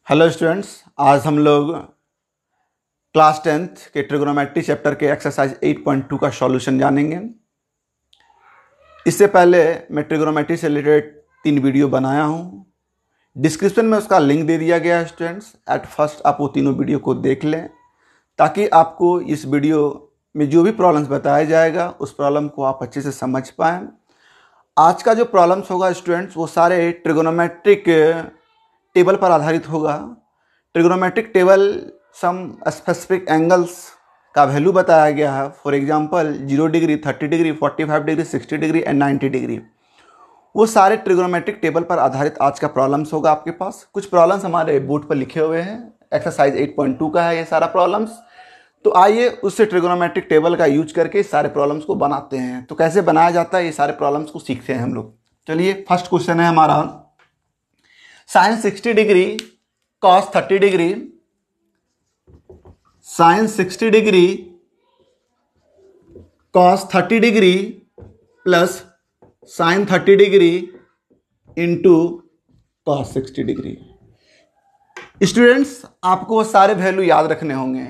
Hello students, आज हम लोग क्लास 10th के ट्रिग्नोमेट्री चैप्टर के एक्सरसाइज 8.2 का सॉल्यूशन जानेंगे। इससे पहले मैं ट्रिग्नोमेट्री से रिलेटेड 3 वीडियो बनाया हूँ। डिस्क्रिप्शन में उसका लिंक दे दिया गया है। स्टूडेंट्स, एट फर्स्ट आप वो तीनों वीडियो को देख लें ताकि आपको इस वीडियो में जो भी प्रॉब्लम्स बताया जाएगा उस प्रॉब्लम को आप अच्छे से समझ पाएँ। आज का जो प्रॉब्लम्स होगा स्टूडेंट्स, वो सारे ट्रिग्नोमेट्रिक टेबल पर आधारित होगा। Trigonometric table some specific angles का वैल्यू बताया गया है। For example 0 degree, 30 degree, 45 degree, 60 degree and 90 degree. वो सारे ट्रिग्नोमेट्रिक टेबल पर आधारित आज का प्रॉब्लम्स होगा। आपके पास कुछ प्रॉब्लम्स हमारे बोर्ड पर लिखे हुए हैं। एक्सरसाइज 8.2 का है ये सारा प्रॉब्लम्स। तो आइए उससे ट्रिग्नोमेट्रिक टेबल का यूज करके इस सारे प्रॉब्लम्स को बनाते हैं। तो कैसे बनाया जाता है ये सारे प्रॉब्लम्स को सीखते हैं हम लोग। चलिए, फर्स्ट क्वेश्चन है हमारा sine 60 degree cos 30 degree, sine 60 degree cos 30 degree plus sine 30 degree into cos 60 degree. Students, आपको वो सारे वैल्यू याद रखने होंगे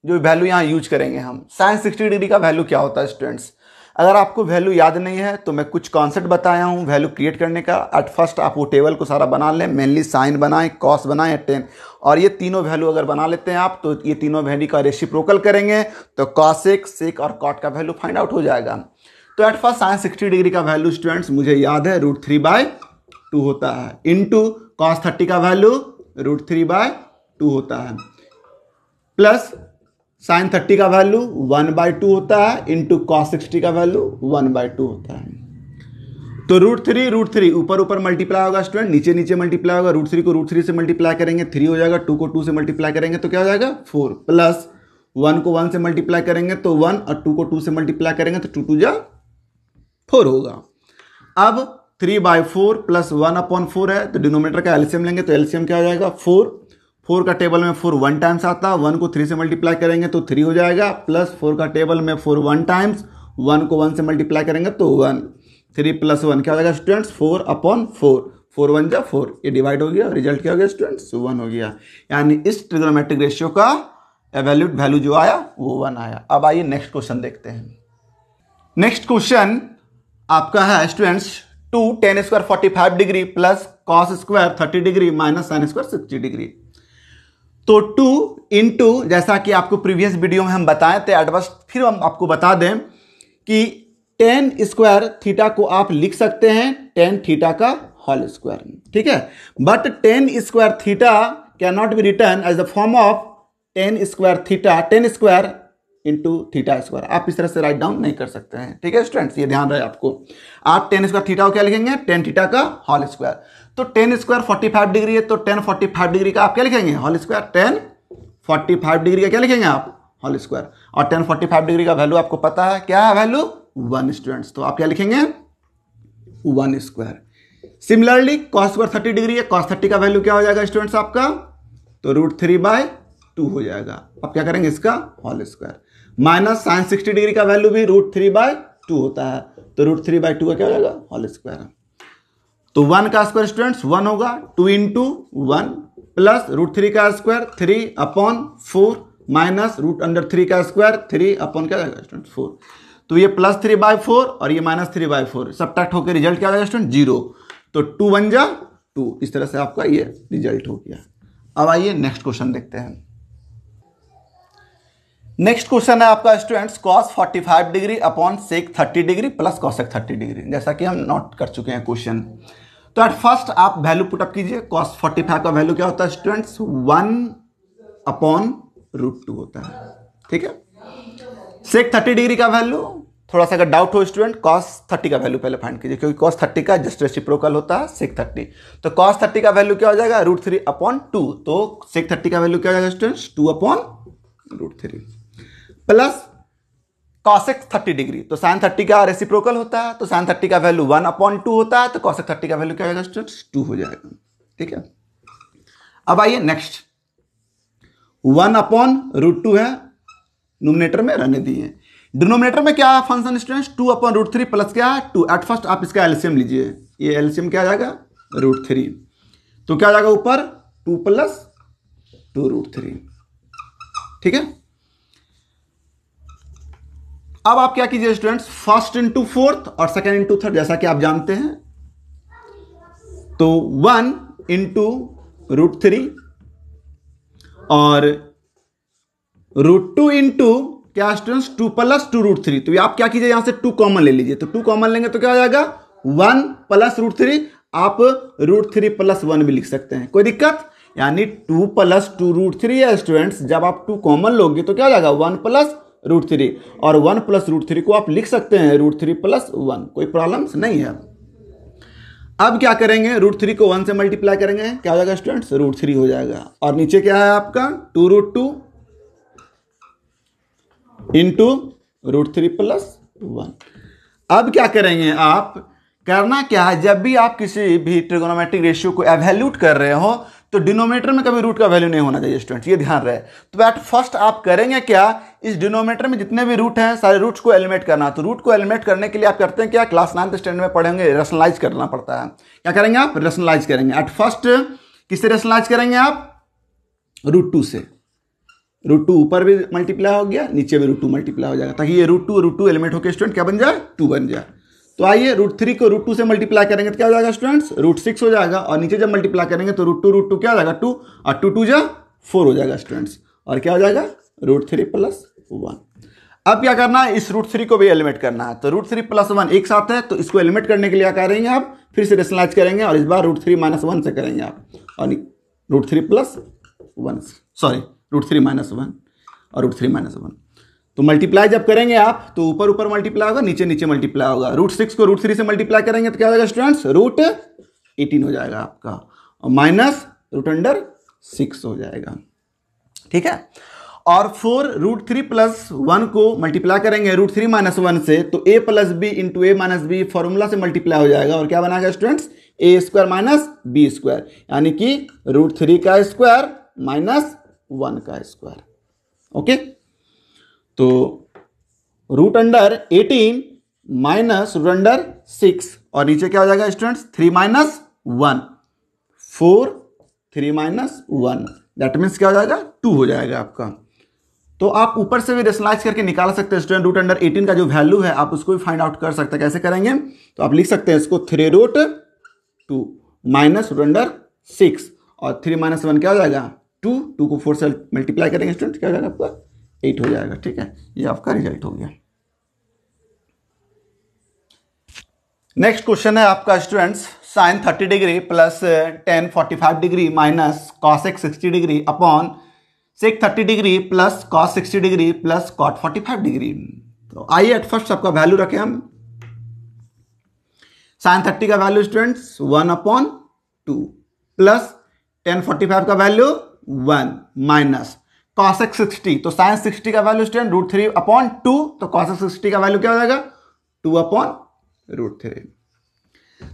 जो वैल्यू यहां यूज करेंगे हम। साइन 60 डिग्री का वैल्यू क्या होता है स्टूडेंट्स? अगर आपको वैल्यू याद नहीं है तो मैं कुछ कॉन्सेप्ट बताया हूं वैल्यू क्रिएट करने का। एट फर्स्ट आप वो टेबल को सारा बना लें, मेनली साइन बनाएं, कॉस बनाएं, टेन, और ये तीनों वैल्यू अगर बना लेते हैं आप तो ये तीनों वैल्यू का रेसिप्रोकल करेंगे तो कॉसेक, सेक और कॉट का वैल्यू फाइंड आउट हो जाएगा। तो एट फर्स्ट साइन 60 डिग्री का वैल्यू स्टूडेंट्स मुझे याद है √3/2 होता है, इंटू कॉस 30 का वैल्यू √3/2 होता है, प्लस साइन 30 का वैल्यू 1/2 होता है, इंटू कॉस 60 का वैल्यू 1/2 होता है। तो √3 ऊपर ऊपर मल्टीप्लाई होगा स्टूडेंट, नीचे नीचे मल्टीप्लाई होगा। √3 को √3 से मल्टीप्लाई करेंगे 3 हो जाएगा, 2 को 2 से मल्टीप्लाई करेंगे तो क्या हो जाएगा 4, प्लस 1 को 1 से मल्टीप्लाई करेंगे तो 1 और 2 को 2 से मल्टीप्लाई करेंगे तो 2 2 जा 4 होगा। अब 3/4 प्लस 1/4 है तो डिनोमिनेटर का एलसीएम लेंगे तो एलसीएम क्या हो जाएगा 4 का टेबल में 4 1 टाइम्स आता है, 1 को 3 से मल्टीप्लाई करेंगे तो 3 हो जाएगा, प्लस 4 का टेबल में 4 1 टाइम्स, 1 को 1 से मल्टीप्लाई करेंगे तो 1, 3 प्लस 1 क्या हो जाएगा स्टूडेंट्स 4/4, 4 1 जा 4, ये डिवाइड हो गया, रिजल्ट क्या हो गया स्टूडेंट्स 1 हो गया। यानी इस ट्रिग्नोमेट्रिक रेशियो का एवैल्यूड वैल्यू जो आया वो 1 आया। अब आइए नेक्स्ट क्वेश्चन देखते हैं। नेक्स्ट क्वेश्चन आपका है students 2 tan square 45 degree plus cos square 30 degree minus sine square 60 degree. तो 2 इंटू, जैसा कि आपको प्रीवियस वीडियो में हम बताए थे, एडवर्स फिर हम आपको बता दें कि tan स्क्वायर थीटा को आप लिख सकते हैं tan थीटा का होल स्क्वायर, ठीक है। But tan square theta can not be written as the form of tan square theta, tan square into theta square. आप इस तरह से राइट डाउन नहीं कर सकते हैं, ठीक है स्टूडेंट्स, ये ध्यान रहे आपको। आप tan स्क्वायर थीटा को क्या लिखेंगे tan थीटा का होल स्क्वायर। तो tan स्क्वायर 45 डिग्री है तो tan 45 डिग्री का आप क्या लिखेंगे होल स्क्वायर, tan 45 डिग्री का क्या लिखेंगे आप होल स्क्वायर। और tan 45 डिग्री का वैल्यू आपको पता है क्या है वैल्यू 1 स्टूडेंट्स, तो आप क्या लिखेंगे 1 square. Similarly cos square 30 degree है, cos 30 का वैल्यू क्या हो जाएगा स्टूडेंट्स आपका, तो √3/2 हो जाएगा। अब क्या करेंगे इसका whole square, minus sine 60 degree का वैल्यू भी √3/2 होता है तो √3/2 का क्या हो जाएगा होल स्क्वायर। तो 1 का स्क्वायर स्टूडेंट्स 1 होगा, 2 इंटू 1 प्लस √3 का स्क्वायर 3/4 माइनस √3 का स्क्वायर 3 क्या जाएगा स्टूडेंट 4। तो ये प्लस 3/4 और ये माइनस 3/4 सब्ट्रैक्ट होकर रिजल्ट क्या जाएगा स्टूडेंट 0। तो 2 1 जा 2, इस तरह से आपका ये रिजल्ट हो गया। अब आइए नेक्स्ट क्वेश्चन देखते हैं। नेक्स्ट क्वेश्चन है आपका students cos 45 degree upon sec 30 degree plus cosec 30 degree, जैसा कि हम नोट कर चुके हैं क्वेश्चन। तो एट फर्स्ट आप वैल्यू पुटअप कीजिए। cos 45 का वैल्यू क्या होता है स्टूडेंट्स 1/√2 होता है, ठीक है। सेक 30 डिग्री का वैल्यू, थोड़ा सा अगर डाउट हो स्टूडेंट, cos 30 का वैल्यू पहले फाइंड कीजिए क्योंकि cos 30 का जस्ट रेसिप्रोकल होता है सेक 30। तो cos 30 का वैल्यू क्या हो जाएगा √3/2, तो सेक 30 का वैल्यू क्या हो जाएगा स्टूडेंट्स 2/√3 प्लस cosec 30 डिग्री, तो साइन 30 का रेसिप्रोकल होता है तो साइन 30 का वैल्यू 1/2 होता है तो cosec 30 का वैल्यू क्या होगा स्टूडेंट्स 2 हो जाएगा, ठीक है। अब आइए नेक्स्ट 1/√2 है, नोमिनेटर में रहने दिए। डिनोमिनेटर में क्या है फंक्शन स्टूडेंट्स 2/√3 प्लस क्या है 2। एट फर्स्ट आप इसका एलसीएम लीजिए, ये एलसीएम क्या आ जाएगा √3, तो क्या आ जाएगा ऊपर 2 प्लस 2√3। ठीक है, अब आप क्या कीजिए स्टूडेंट्स, फर्स्ट इंटू फोर्थ और सेकेंड इंटू थर्ड, जैसा कि आप जानते हैं। तो 1 इंटू √3 और √2 इंटू क्या स्टूडेंट्स, 2 प्लस 2√3। तो आप क्या कीजिए, यहां से 2 कॉमन ले लीजिए। तो 2 कॉमन लेंगे तो क्या हो जाएगा, 1 प्लस √3। आप √3 प्लस 1 भी लिख सकते हैं, कोई दिक्कत। यानी 2 प्लस 2√3 है स्टूडेंट्स, जब आप 2 कॉमन लोगे तो क्या हो जाएगा, 1 प्लस √3। और 1 प्लस √3 को आप लिख सकते हैं √3 प्लस 1, कोई प्रॉब्लम नहीं है। अब क्या करेंगे, √3 को 1 से मल्टीप्लाई करेंगे, क्या हो जाएगा स्टूडेंट्स, √3 हो जाएगा। और नीचे क्या है आपका, 2√2 इंटू √3 प्लस 1। अब क्या करेंगे आप, करना क्या है, जब भी आप किसी भी ट्रिगोनोमेट्रिक रेशियो को एवैल्यूट कर रहे हो तो डिनोमिनेटर में कभी रूट का वैल्यू नहीं होना चाहिए स्टूडेंट्स, ये ध्यान रहे। तो एट फर्स्ट आप करेंगे क्या, इस डिनोमिनेटर में जितने भी रूट हैं सारे रूट्स को एलिमिनेट करना। तो रूट को एलिमिनेट करने के लिए आप करते हैं क्या, क्लास 9th स्टैंडर्ड में पढ़ेंगे, रेशनलाइज करना पड़ता है। क्या करेंगे आप, रेशनलाइज करेंगे। एट फर्स्ट किससे रेशनलाइज करेंगे आप, √2 से। √2 ऊपर भी मल्टीप्लाई हो गया, नीचे भी √2 मल्टीप्लाई हो जाएगा, ताकि ये √2 एलिमेंट होकर स्टूडेंट क्या बन जाए, 2 बन जाए। तो आइए √3 को √2 से मल्टीप्लाई करेंगे तो क्या हो जाएगा स्टूडेंट्स, √6 हो जाएगा। और नीचे जब मल्टीप्लाई करेंगे तो √2 क्या हो जाएगा, 2, और 2 2 जा 4 हो जाएगा स्टूडेंट्स। और क्या हो जाएगा, √3 प्लस 1। अब क्या करना है, इस √3 को भी एलिमिनेट करना है। तो √3 प्लस 1 एक साथ है, तो इसको एलिमिनेट करने के लिए क्या करेंगे आप, फिर से रेशनलाइज करेंगे और इस बार √3 माइनस 1 से करेंगे आप। और √3 प्लस 1, सॉरी √3 माइनस 1 और √3 माइनस 1। तो मल्टीप्लाई जब करेंगे आप तो ऊपर ऊपर मल्टीप्लाई होगा, नीचे नीचे मल्टीप्लाई होगा। √6 को √3 से मल्टीप्लाई करेंगे तो क्या हो जाएगा स्टूडेंट्स, √18 हो जाएगा आपका, और माइनस √6 हो जाएगा। ठीक है, और 4 √3 प्लस 1 को मल्टीप्लाई करेंगे √3 माइनस 1 से, तो a plus B into A minus B formula से मल्टीप्लाई हो जाएगा। और क्या बनाएगा स्टूडेंट्स, a² माइनस b², यानी कि √3 का स्क्वायर माइनस 1 का स्क्वायर। ओके, तो √18 माइनस √6, और नीचे क्या हो जाएगा students, 3 minus 1, 4, 3 minus 1, that means क्या हो जाएगा, 2 हो जाएगा आपका। तो आप ऊपर से भी रेशनलाइज करके निकाल सकते हैं स्टूडेंट, √18 का जो वैल्यू है आप उसको भी फाइंड आउट कर सकते हैं। कैसे करेंगे, तो आप लिख सकते हैं इसको 3√2 माइनस √6, और 3 माइनस 1 क्या हो जाएगा, 2 को 4 से मल्टीप्लाई करेंगे स्टूडेंट, क्या हो जाएगा आपका, 8 हो जाएगा। ठीक है, ये आपका रिजल्ट हो गया। नेक्स्ट क्वेश्चन है आपका students, sin 30 degree plus tan 45 degree minus cosec 60 degree upon sec 30 degree plus cos 60 degree plus cot 45 degree. तो आइए एट फर्स्ट आपका वैल्यू रखें हम। sin 30 का वैल्यू स्टूडेंट्स 1/2 प्लस tan 45 का वैल्यू 1 माइनस cosec 60, तो sin 60 का वैल्यू स्टूडेंट √3/2, तो cosec 60 का वैल्यू क्या हो जाएगा, 2/√3।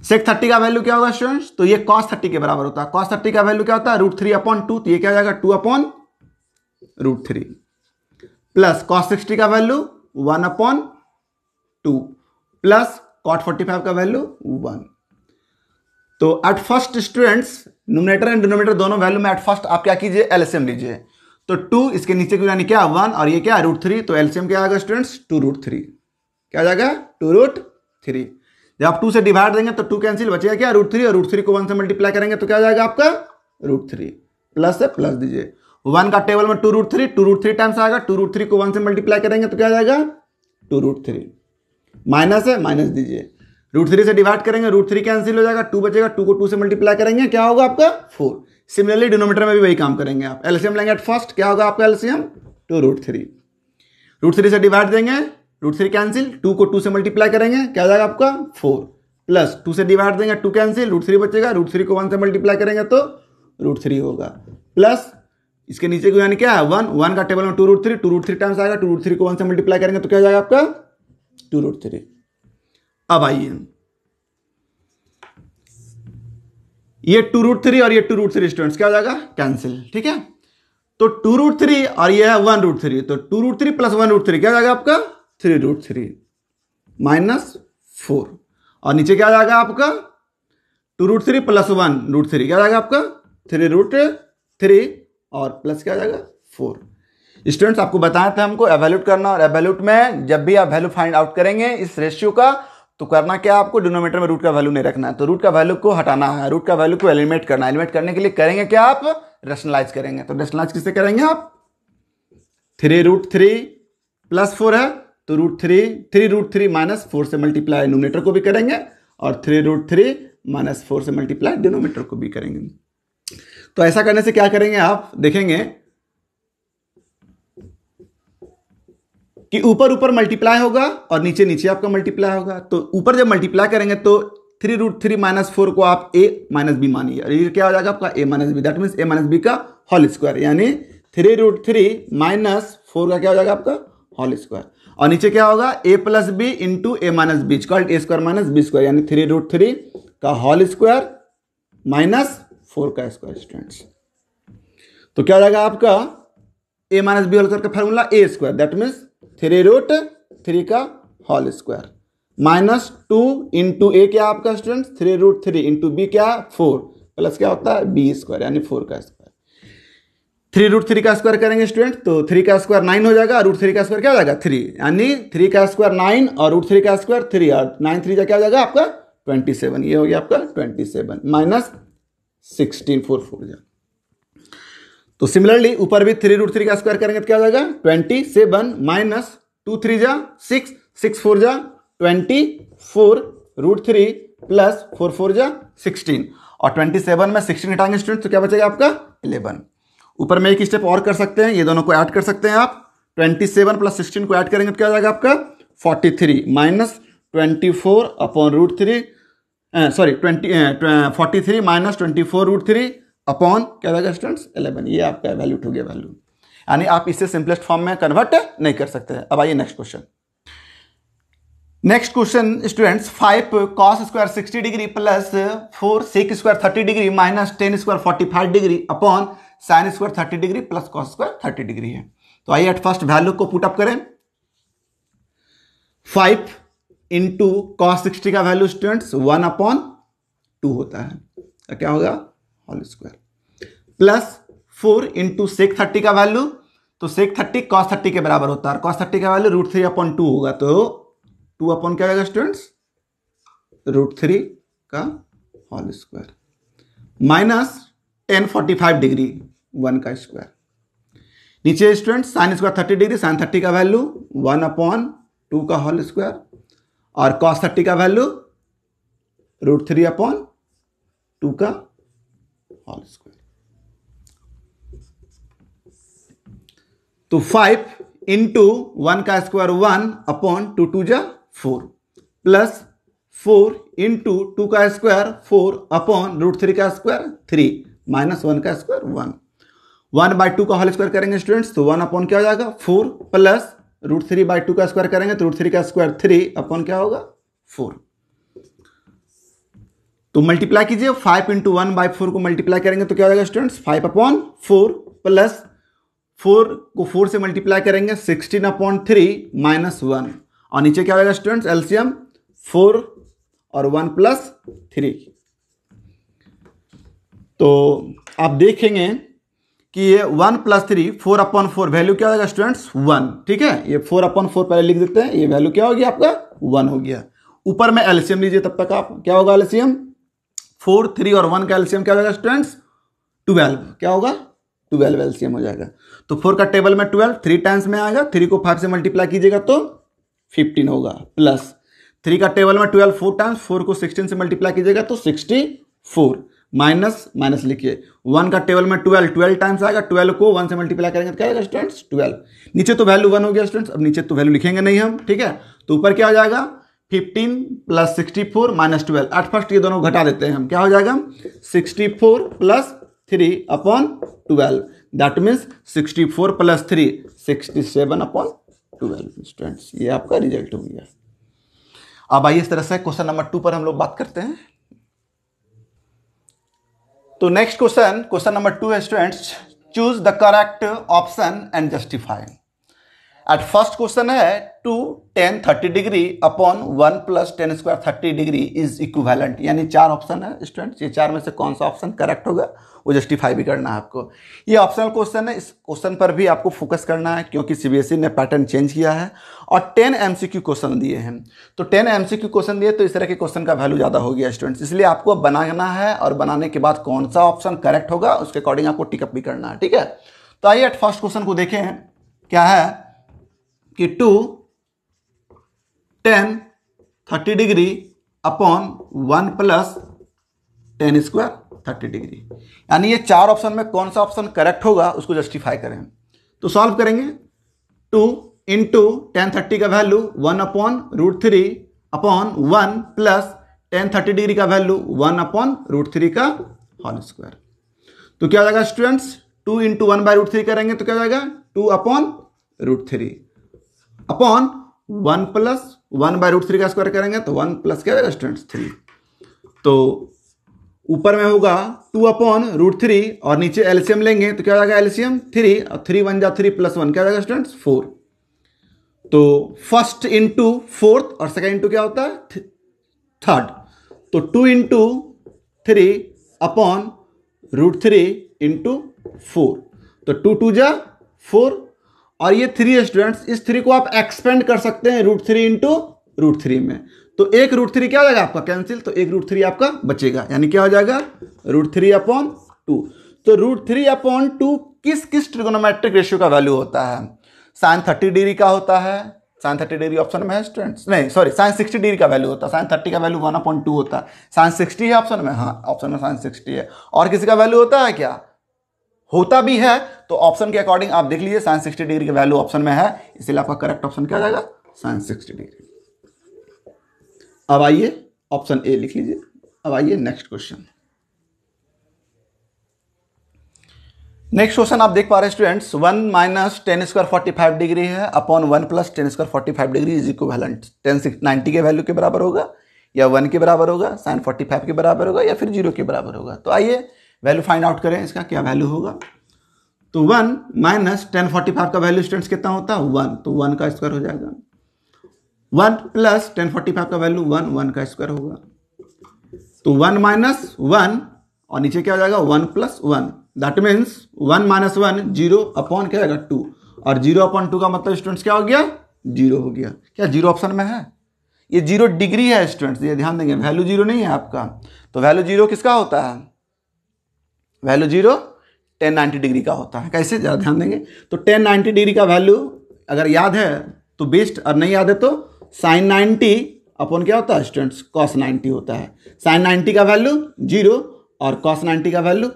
sec 30 का वैल्यू क्या होगा स्टूडेंट्स, तो ये cos 30 के बराबर होता है। cos 30 का वैल्यू क्या होता है, √3/2, तो ये क्या हो जाएगा 2/√3 प्लस cos 60 का वैल्यू 1/2 प्लस cot 45 का वैल्यू 1। तो at first students numerator and denominator दोनों वैल्यू में एट फर्स्ट आप क्या कीजिए, एलसीएम लीजिए। तो 2 इसके नीचे की यानी क्या 1, और ये क्या √3, तो एलसीएम क्या आएगा स्टूडेंट्स, 2√3, क्या आ जाएगा 2√3। जब आप 2 से डिवाइड देंगे तो 2 कैंसिल, बचेगा क्या √3, और √3 को 1 से मल्टीप्लाई करेंगे तो क्या आ जाएगा आपका √3, प्लस से प्लस दीजिए। 1 का टेबल में 2√3 टाइम्स आएगा, 2√3 को 1 से मल्टीप्लाई करेंगे तो क्या आ जाएगा 2√3, माइनस है माइनस दीजिए। √3 से डिवाइड करेंगे, √3 कैंसिल हो जाएगा, 2 बचेगा, 2 को 2 से मल्टीप्लाई करेंगे क्या होगा आपका 4। सिमिलरली डिनोमिनेटर में भी वही काम करेंगे आप, एलसीएम लेंगे एट फर्स्ट, क्या होगा आपका एलसीएम 2√3। √3 से डिवाइड देंगे, √3 कैंसिल, 2 को 2 से मल्टीप्लाई करेंगे क्या हो जाएगा आपका 4, प्लस 2 से डिवाइड देंगे, 2 कैंसिल, √3 बचेगा, √3 को 1 से मल्टीप्लाई करेंगे तो √3 होगा, प्लस इसके नीचे को यानी क्या है 1 का टेबल में 2√3 टाइम्स आएगा, 2√3 को 1 से मल्टीप्लाई करेंगे तो क्या हो जाएगा आपका 2√3। अब आइए ये 2√3 और ये 2√3 स्टूडेंट्स क्या हो जाएगा कैंसिल। ठीक है, तो 2√3 और ये है 1√3, तो 2√3 प्लस 1√3 क्या हो जाएगा आपका 3√3 माइनस 4, और नीचे क्या आ जाएगा आपका 2√3 प्लस 1√3 क्या आ जाएगा आपका 3√3 और प्लस क्या हो जाएगा 4। स्टूडेंट्स आपको बताया था हमको एवैल्यूट करना, और एवैल्यूट में जब भी आप वैल्यू फाइंड आउट करेंगे इस रेशियो का, तो करना क्या आपको, डिनोमिनेटर में रूट का वैल्यू नहीं रखना है, तो रूट का वैल्यू को हटाना है, रूट का वैल्यू को एलिमिनेट करना है। एलिमिनेट करने के लिए करेंगे क्या आप, रैशनलाइज करेंगे। तो रैशनलाइज किससे करेंगे आप, 3√3 प्लस 4 है तो √3 माइनस 4 से मल्टीप्लाई न्यूमरेटर को भी करेंगे, और 3√3 माइनस 4 से मल्टीप्लाई डिनोमिनेटर को भी करेंगे। तो ऐसा करने से क्या करेंगे आप देखेंगे कि ऊपर ऊपर मल्टीप्लाई होगा और नीचे नीचे आपका मल्टीप्लाई होगा। तो ऊपर जब मल्टीप्लाई करेंगे तो 3√3 माइनस 4 को आप a माइनस बी मानिए, और ये क्या हो जाएगा आपका a minus B, that means a minus B का होल स्क्वायर, यानी 3√3 माइनस 4 का क्या हो जाएगा आपका होल स्क्वायर, और नीचे क्या होगा a plus B into a minus B called a square minus B square, यानी 3√3 का होल स्क्वायर माइनस 4 का स्क्वायर। स्टूडेंट्स तो क्या हो जाएगा आपका a minus B whole square का formula a square, that means 3√3 का whole square minus 2 into A क्या आपका स्टूडेंट्स 3√3 इंटू बी क्या 4 प्लस क्या होता है बी स्क्वायर, यानी 4 का स्क्वायर। 3√3 का स्क्वायर करेंगे स्टूडेंट तो 3 का स्क्वायर 9 हो जाएगा, √3 का स्क्वायर क्या हो जाएगा 3, यानी 3 का स्क्वायर 9 और √3 का स्क्वायर 3, और 9 3 क्या हो जाएगा आपका 27, ये हो गया आपका 27 माइनस 16 4 4 जा। तो सिमिलरली ऊपर भी 3√3 का स्क्वायर करेंगे तो क्या हो जाएगा 27 माइनस 2 3 जा 6 6 4 जा 24 √3 प्लस 4 4 जा 16, और 27 में 16 हटाएंगे स्टूडेंट तो क्या बचेगा आपका 11। ऊपर में एक स्टेप और कर सकते हैं, ये दोनों को ऐड कर सकते हैं आप, 27 प्लस 16 को ऐड करेंगे तो क्या हो जाएगा आपका 43 minus 24 upon √3 sorry 43 minus 24 √3 upon क्या जाएगा स्टूडेंट्स 11। ये आपका वैल्यूट हो गया वैल्यू, यानी आप इसे सिंपलेस्ट फॉर्म में कन्वर्ट नहीं कर सकते हैं। अब आइए next question. Next question students 5 cos square 60 degree plus 4 sec square 30 degree minus 10 square 45 degree upon sin square 30 degree plus cos square 30 degree है। तो आइए एट फर्स्ट वैल्यू को पुट अप करें। 5 इंटू cos 60 का वैल्यू स्टूडेंट्स 1/2 होता है, तो क्या होगा whole square, plus 4 into sec 30 का वैल्यू, तो सेक 30 cos 30 के बराबर होता है, cos 30 का वैल्यू √3/2 होगा, तो 2 अपॉन क्या होगा स्टूडेंट्स √3 का होल स्क्वायर माइनस 10 45 डिग्री 1 का स्क्वायर। नीचे students sine square 30 degree, sine 30 का वैल्यू 1/2 का होल स्क्वायर, और cos 30 का वैल्यू √3/2 का होल स्क्वायर। तो 5 इंटू 1 का स्क्वायर 1/2 2 जा 4 प्लस 4 इंटू 2 का स्क्वायर 4 अपॉन √3 का स्क्वायर 3 माइनस 1 का स्क्वायर 1 1/2 का होल स्क्वायर करेंगे स्टूडेंट्स तो 1 अपॉन क्या हो जाएगा 4 प्लस √3/2 का स्क्वायर करेंगे तो √3 का स्क्वायर 3 अपॉन क्या होगा 4। तो मल्टीप्लाई कीजिए 5 इंटू 1/4 को मल्टीप्लाई करेंगे तो क्या हो जाएगा स्टूडेंट्स 5/4 प्लस 4 को 4 से मल्टीप्लाई करेंगे 16/3 माइनस 1, और नीचे क्या होगा स्टूडेंट्स एलसीएम 4 और 1 प्लस 3। तो आप देखेंगे कि ये 1 प्लस 3 4/4 वैल्यू क्या होगा स्टूडेंट्स 1, ठीक है, ये 4/4 पहले लिख देते हैं, ये वैल्यू क्या हो गया आपका 1 हो गया। ऊपर में एलसीएम लीजिए तब तक आप, क्या होगा एलसीएम 4 3 और 1 का एलसीएम क्या होगा स्टूडेंट्स 12, क्या होगा 12 एलसीएम हो जाएगा। तो 4 का टेबल में 12 3 टाइम्स में आएगा, 3 को 5 से मल्टीप्लाई कीजिएगा तो 15 होगा, प्लस 3 का टेबल में 12 4 टाइम्स, 4 को 16 से मल्टीप्लाई कीजिएगा तो 64 माइनस माइनस लिखिए 1 का टेबल में 12 टाइम्स आएगा, 12 को 1 से मल्टीप्लाई करेंगे तो क्या आएगा स्टूडेंट्स 12। नीचे तो वैल्यू 1 हो गया स्टूडेंट्स, अब नीचे तो वैल्यू लिखेंगे नहीं हम, ठीक है, तो ऊपर क्या हो जाएगा 15 प्लस 64 माइनस 12। एट फर्स्ट ये दोनों घटा देते हैं हम, क्या हो जाएगा 64 plus 3/12, that means 64 plus 3 67/12 students, ये आपका रिजल्ट हो गया। अब आइए इस तरह से क्वेश्चन नंबर 2 पर हम लोग बात करते हैं। तो नेक्स्ट क्वेश्चन नंबर 2 है students, choose the correct option and justify. At first question है 2 tan 30 degree upon 1 plus tan square 30 degree is equivalent, यानी 4 ऑप्शन है स्टूडेंट्स, ये 4 में से कौन सा ऑप्शन करेक्ट होगा वो जस्टिफाई भी करना है आपको। ये ऑप्शनल क्वेश्चन है, इस क्वेश्चन पर भी आपको फोकस करना है क्योंकि सीबीएसई ने पैटर्न चेंज किया है और 10 एमसीक्यू क्वेश्चन दिए हैं। तो 10 एमसीक्यू क्वेश्चन दिए तो इस तरह के क्वेश्चन का वैल्यू ज़्यादा हो गया स्टूडेंट्स, इसलिए आपको अब बनाना है और बनाने के बाद कौन सा ऑप्शन करेक्ट होगा उसके अकॉर्डिंग आपको टिकअप भी करना है, ठीक है। तो आइए एट फर्स्ट क्वेश्चन को देखें, क्या है कि 2 tan 30 degree upon 1 plus tan square 30 degree, यानी ये 4 ऑप्शन में कौन सा ऑप्शन करेक्ट होगा उसको जस्टिफाई करें। तो सॉल्व करेंगे, 2 इंटू tan 30 का value 1 upon √3 upon 1 plus tan 30 degree का वैल्यू 1 अपॉन √3 का होल स्क्वायर। तो क्या हो जाएगा स्टूडेंट्स, 2 इंटू 1 बाय √3 करेंगे तो क्या हो जाएगा 2 अपॉन √3 अपॉन 1 प्लस 1 बाय √3 का स्क्वायर करेंगे तो 1 प्लस क्या होगा स्टूडेंट्स 3। तो ऊपर में होगा 2 अपॉन √3 और नीचे एलसीएम लेंगे तो क्या हो जाएगा एलसीएम 3 और 3 1 जा 3 प्लस 1 क्या हो जाएगा स्टूडेंट्स 4। तो फर्स्ट इंटू फोर्थ और सेकेंड इंटू क्या होता है थर्ड, तो 2 इंटू 3 अपॉन √3 इंटू 4, तो 2 2 जा 4 और ये 3 है स्टूडेंट्स, इस 3 को आप एक्सपेंड कर सकते हैं √3 इंटू √3 में, तो एक √3 क्या हो जाएगा आपका कैंसिल, तो एक √3 आपका बचेगा, यानी क्या हो जाएगा √3 अपॉन 2। तो √3 अपॉन 2 किस किस ट्रिगोनोमेट्रिक रेशियो का वैल्यू होता है, sin 30 डिग्री का होता है, sin 30 डिग्री ऑप्शन में है स्टूडेंट्स, नहीं सॉरी sin 60 डिग्री का वैल्यू होता है, sin 30 का वैल्यू 1/2 होता है, sin 60 है ऑप्शन में, हाँ ऑप्शन में sin 60 है, और किसी का वैल्यू होता है क्या, होता भी है, तो ऑप्शन के अकॉर्डिंग आप देख लीजिए sin 60 डिग्री का वैल्यू ऑप्शन में है, इसलिए आपका करेक्ट ऑप्शन क्या जाएगा sin 60 डिग्री। अब आइए ऑप्शन ए लिख लीजिए। अब आइए नेक्स्ट क्वेश्चन। नेक्स्ट क्वेश्चन आप देख पा रहे हैं students, 1 minus tan square 45 degree है upon 1 plus tan square 45 degree is equivalent, tan 90 के वैल्यू के बराबर होगा या 1 के बराबर होगा, sin 45 के बराबर होगा या फिर 0 के बराबर होगा। तो आइए वैल्यू फाइंड आउट करें, इसका क्या वैल्यू होगा। तो 1 माइनस tan 45 का वैल्यू स्टूडेंट्स कितना होता है 1, तो 1 का स्क्वायर हो जाएगा, 1 प्लस tan 45 का वैल्यू 1, 1 का स्क्वायर होगा, तो 1 माइनस 1 और नीचे क्या हो जाएगा 1 plus 1, that means 1 minus 1 0 upon क्या आएगा 2, और 0 अपॉन 2 का मतलब स्टूडेंट्स क्या हो गया 0 हो गया। क्या 0 ऑप्शन में है, ये 0 डिग्री है स्टूडेंट्स, ये ध्यान देंगे, वैल्यू 0 नहीं है आपका, तो वैल्यू 0 किसका होता है, वैल्यू 0 tan 90 डिग्री का होता है। कैसे ज़रा ध्यान देंगे, तो tan 90 डिग्री का वैल्यू अगर याद है तो बेस्ट, और नहीं याद है तो sin 90 अपॉन क्या होता है स्टूडेंट्स cos 90 होता है, sin 90 का वैल्यू 0 और cos 90 का वैल्यू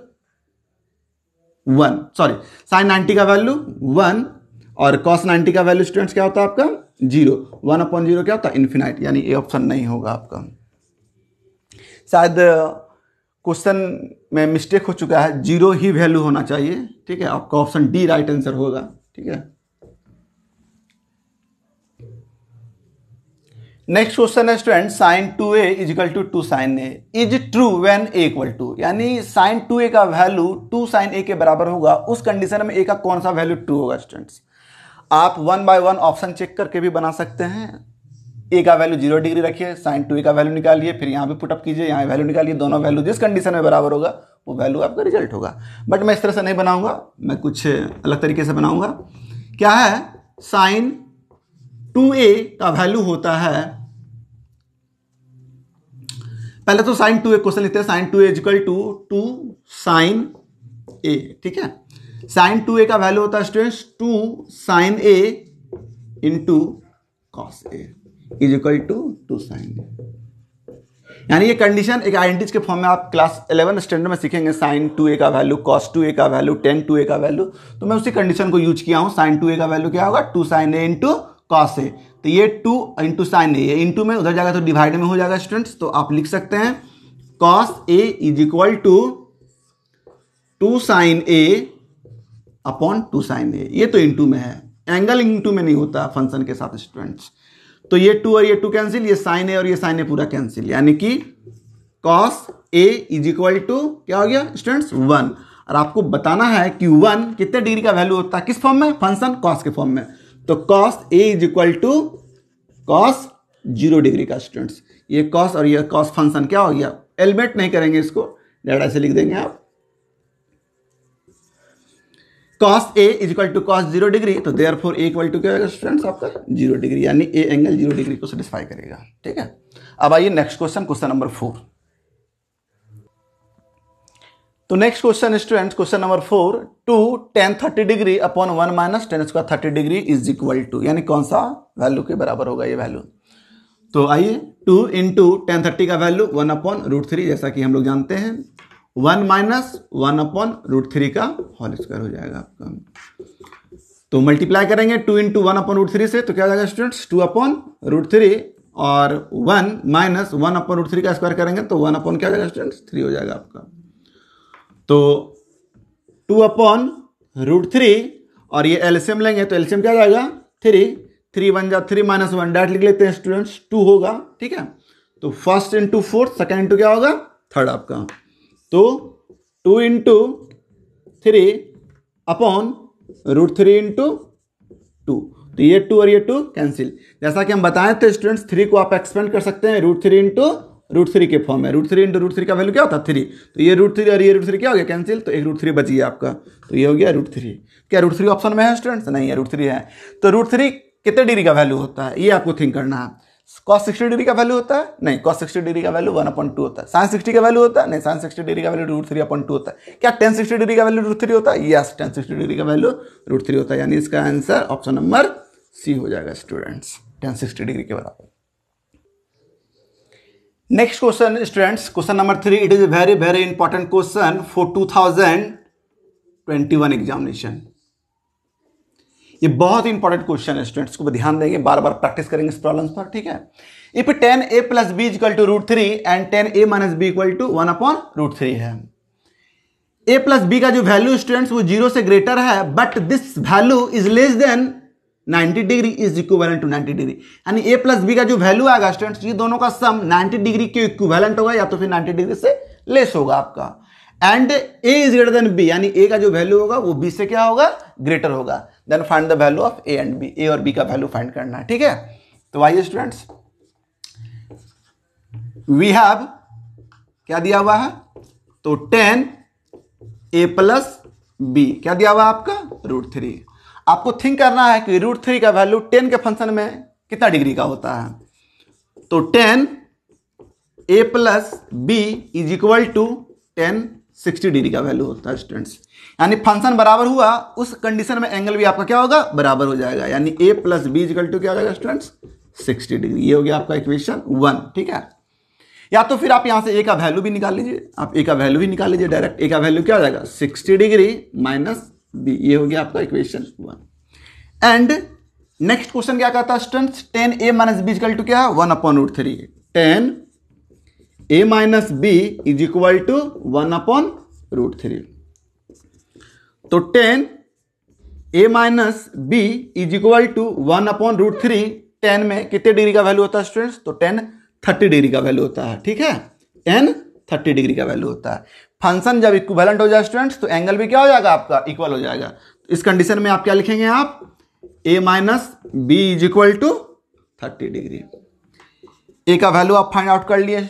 1, सॉरी sin 90 का वैल्यू 1 और cos 90 का वैल्यू स्टूडेंट्स क्या होता है आपका 0, 1/0 क्या होता है इन्फिनाइट, यानी ये ऑप्शन नहीं होगा आपका। शायद क्वेश्चन में मिस्टेक हो चुका है, 0 ही वैल्यू होना चाहिए, ठीक है, आपका ऑप्शन डी राइट आंसर होगा, ठीक है। नेक्स्ट क्वेश्चन है student, sin 2a is equal to 2 sin a is true when a equal to, यानी sin 2a का वैल्यू 2 sin a के बराबर होगा, उस कंडीशन में a का कौन सा वैल्यू ट्रू होगा स्टूडेंट्स। आप 1 बाय 1 ऑप्शन चेक करके भी बना सकते हैं, a का वैल्यू 0 डिग्री रखिए, sin 2a का वैल्यू निकालिए, फिर यहाँ पे पुटअप कीजिए, यहाँ वैल्यू निकालिए, दोनों वैल्यू जिस कंडीशन में बराबर होगा वो वैल्यू आपका रिजल्ट होगा। बट मैं इस तरह से नहीं बनाऊंगा, मैं कुछ अलग तरीके से बनाऊंगा। क्या है, sin 2a का वैल्यू होता है, पहले तो sin 2a क्वेश्चन लिखते हैं, sin 2a is equal to 2 sin a, ठीक है। sin 2a का वैल्यू होता है students 2 sin a into cos a is equal to 2 sin a, यानी ये कंडीशन एक आइडेंटिटी के फॉर्म में आप क्लास 11 स्टैंडर्ड में सीखेंगे, sin 2a का वैल्यू, cos 2a का वैल्यू, tan 2a का वैल्यू, तो मैं उसी कंडीशन को यूज किया हूं। sin 2a का वैल्यू क्या होगा 2 sin a into cos a, तो ये 2 इंटू साइन ए, ये इंटू में उधर जाएगा तो डिवाइड में हो जाएगा स्टूडेंट्स, तो आप लिख सकते हैं cos a is equal to 2 sin a upon 2 sin a, ये तो इंटू में है, एंगल इंटू में नहीं होता फंक्शन के साथ स्टूडेंट्स, तो ये 2 और ये 2 कैंसिल, ये sin a और ये sin a पूरा कैंसिल, यानी कि cos a is equal to क्या हो गया स्टूडेंट्स 1, और आपको बताना है कि 1 कितने डिग्री का वैल्यू होता है, किस फॉर्म में, फंक्शन cos के फॉर्म में, तो cos A is equal to cos 0 degree का स्टूडेंट्स। ये कॉस और ये कॉस फंक्शन क्या हो गया, एलिमिनेट नहीं करेंगे इसको, डायरेक्ट ऐसे लिख देंगे आप cos A is equal to cos 0 degree, तो देयरफॉर ए इक्वल टू क्या होगा स्टूडेंट्स आपका 0 डिग्री, यानी ए एंगल 0 डिग्री को सेटिस्फाई करेगा। ठीक है, अब आइए नेक्स्ट क्वेश्चन, क्वेश्चन नंबर 4। तो next question students, question number 4, 2 tan 30 degree upon 1 minus tan square 30 degree is equal to, यानी कौन सा वैल्यू के बराबर होगा ये वैल्यू। तो आइए 2 इंटू tan 30 का वैल्यू 1 अपॉन √3, जैसा कि हम लोग जानते हैं 1 माइनस 1 अपॉन √3 का होल स्क्वायर हो जाएगा आपका। तो मल्टीप्लाई करेंगे 2 इंटू 1 अपॉन √3 से, तो क्या हो जाएगा स्टूडेंट्स 2 अपॉन √3, और 1 माइनस 1 अपॉन √3 का स्क्वायर करेंगे तो 1 अपॉन क्या हो जाएगा स्टूडेंट्स 3 हो जाएगा आपका। तो 2 अपॉन √3 और ये एलसीएम लेंगे तो एलसीएम क्या हो जाएगा 3 बन जा 3 माइनस 1 डायरेक्ट लिख लेते हैं स्टूडेंट्स 2 होगा। ठीक है, तो first into fourth, second into क्या होगा थर्ड आपका। तो 2 इंटू 3 अपॉन √3 इंटू 2, तो ये 2 और ये 2 कैंसिल। जैसा कि हम बताए थे स्टूडेंट्स 3 को आप एक्सपेंड कर सकते हैं √3 इंटू √3 के फॉर्म में। √3 इंटू √3 का वैल्यू क्या होता है 3, तो ये √3 और ये √3 क्या हो गया कैंसिल, तो एक √3 बच गया आपका, तो ये हो गया √3। क्या √3 ऑप्शन में है स्टूडेंट्स, नहीं है, √3 है। तो √3 कितने डिग्री का वैल्यू होता है ये आपको थिंक करना है। cos 60 डिग्री का वैल्यू होता है, नहीं, cos 60 डिग्री का वैल्यू 1/2 होता है। sin 60 का वैल्यू होता है, नहीं, sin 60 डिग्री का वैल्यू √3/2 होता है। क्या tan 60 डिग्री का वैल्यू √3 होता है, यस, tan 60 डिग्री का वैल्यू √3 होता है, यानी इसका आंसर ऑप्शन नंबर सी हो जाएगा स्टूडेंट्स, tan 60 डिग्री के बराबर। Next question students, question number 3, it is a very very important question for 2021 examination. ये बहुत इंपॉर्टेंट क्वेश्चन है स्टूडेंट्स, को ध्यान देंगे, बार बार प्रैक्टिस करेंगे इस प्रॉब्लम्स पर। ठीक है, if tan a plus b equal to √3 and tan a minus b equal to 1 upon √3 है। a प्लस b का जो वैल्यू स्टूडेंट्स वो 0 से ग्रेटर है, but this value is less than 90 degree is equivalent to 90 degree, यानी a plus b का जो value आएगा स्टूडेंट्स, ये दोनों का सम 90 डिग्री के इक्विवेलेंट होगा या तो फिर 90 डिग्री से लेस होगा आपका। And a is greater than b, यानी a का जो वैल्यू होगा वो b से क्या होगा ग्रेटर होगा। Then find the value of a and b, a और b का वैल्यू फाइंड करना है। ठीक है, तो आइए स्टूडेंट्स, वी हैव क्या दिया हुआ है, तो tan a प्लस b क्या दिया हुआ है आपका √3। आपको थिंक करना है कि √3 का वैल्यू 10 के फंक्शन में कितना डिग्री का होता है, तो tan a plus b is equal to tan 60 degree का वैल्यू होता है स्टूडेंट्स, यानी फंक्शन बराबर हुआ उस कंडीशन में एंगल भी आपका क्या होगा बराबर हो जाएगा, यानी a plus b equal to क्या हो जाएगा स्टूडेंट्स 60 डिग्री। ये हो गया आपका इक्वेशन 1। ठीक है, या तो फिर आप यहां से a का वैल्यू भी निकाल लीजिए, आप a का वैल्यू भी निकाल लीजिए डायरेक्ट। a का वैल्यू क्या हो जाएगा 60 डिग्री माइनस b, ये हो गया आपका इक्वेशन 1। एंड नेक्स्ट क्वेश्चन क्या कहता है students, tan a minus b equal to क्या है 1 upon √3, tan a minus b is equal to 1 upon √3। तो tan a minus b is equal to 1 upon √3, tan में कितने डिग्री का वैल्यू होता है स्टूडेंट्स, तो tan 30 डिग्री का वैल्यू होता है। ठीक है, tan 30 डिग्री का वैल्यू होता है। फंक्शन जब इक्विवेलेंट हो जाए स्टूडेंट्स तो एंगल भी क्या हो जाएगा आपका इक्वल हो जाएगा। तो इस कंडीशन में आप क्या लिखेंगे, आप a minus b is equal to 30 degree. a का वैल्यू आप फाइंड आउट कर लिए,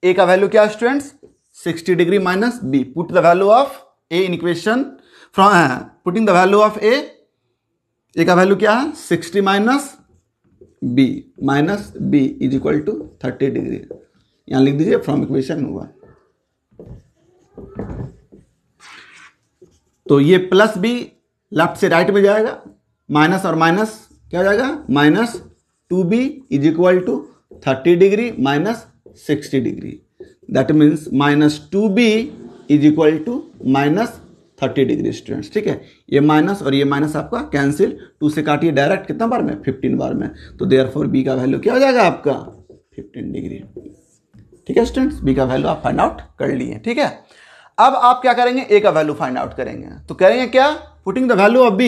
a का वैल्यू क्या students 60 degree minus b, put the value of a in equation from putting the value of a का वैल्यू क्या है 60 minus b is equal to 30 degree, यहां लिख दीजिए फ्रॉम इक्वेशन 1। तो ये प्लस b लेफ्ट से राइट में जाएगा, माइनस और माइनस क्या हो जाएगा minus 2b is equal to 30 degree minus 60 degree, that means minus 2b is equal to minus 30 degree students. ठीक है, ये माइनस और ये माइनस आपका कैंसिल, 2 से काटिए डायरेक्ट कितना बार में 15 बार में, तो देयरफॉर b का वैल्यू क्या हो जाएगा आपका 15 डिग्री। ठीक है स्टूडेंट्स, b का वैल्यू आप फाइंड आउट कर लिए। ठीक है, अब आप क्या करेंगे a का वैल्यू फाइंड आउट करेंगे, तो करेंगे क्या, putting the value of b,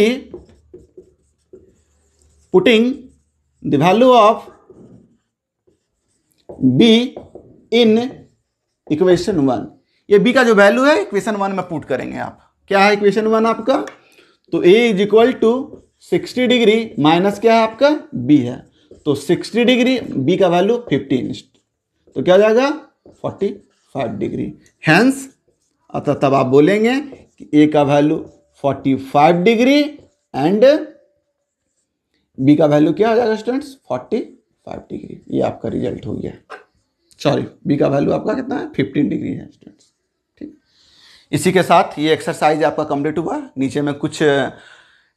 putting the value of b in equation 1। ये b का जो वैल्यू है इक्वेशन 1 में पुट करेंगे आप, क्या है इक्वेशन 1 आपका, तो a is equal to 60 degree minus क्या है आपका बी है, तो 60 डिग्री बी का वैल्यू 15, तो क्या हो जाएगा 45 डिग्री। हैंस अतः तब आप बोलेंगे कि ए का वैल्यू 45 डिग्री एंड बी का वैल्यू क्या हो जाएगा स्टूडेंट्स 45 डिग्री। ये आपका रिजल्ट हो गया। सॉरी, बी का वैल्यू आपका कितना है 15 डिग्री है स्टूडेंट्स। ठीक, इसी के साथ ये एक्सरसाइज आपका कंप्लीट हुआ। नीचे में कुछ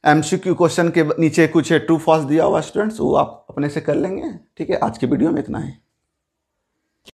एमसीक्यू क्वेश्चन के नीचे कुछ ट्रू फॉल्स दिया हुआ स्टूडेंट्स, वो आप अपने से कर लेंगे। ठीक है, आज की वीडियो में इतना है।